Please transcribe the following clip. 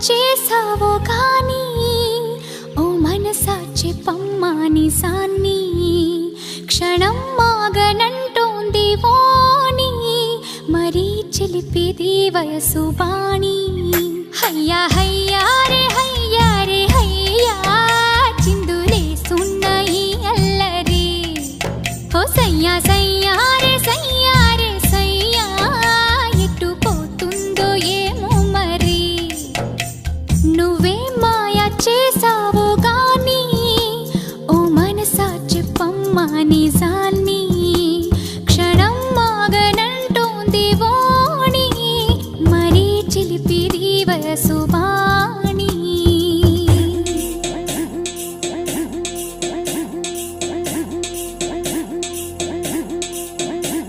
చేసావో గాని ఓ మనసా చెప్పమ్మా నిజాన్ని క్షణం మాగనంటోంది వాణి మరీ చిలిపిది వయసు బాణి హయ్యా హయ్యా రే హయ్యా రే హయ్యా చిందులేసున్న ఈ అల్లరి ఓ సయ్యా